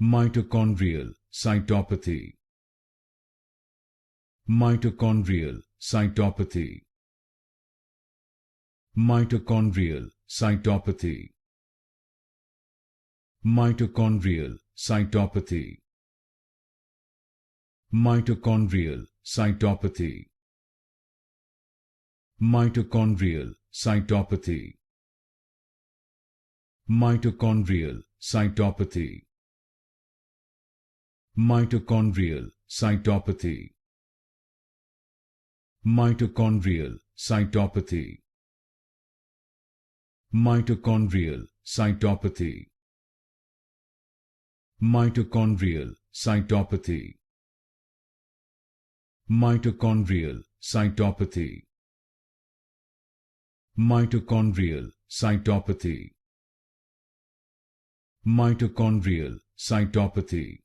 Mitochondrial cytopathy. Mitochondrial cytopathy. Mitochondrial cytopathy. Mitochondrial cytopathy. Mitochondrial cytopathy. Mitochondrial cytopathy. Mitochondrial cytopathy. Mitochondrial cytopathy. Mitochondrial cytopathy. Mitochondrial cytopathy. Mitochondrial cytopathy. Mitochondrial cytopathy. Mitochondrial cytopathy. Mitochondrial cytopathy.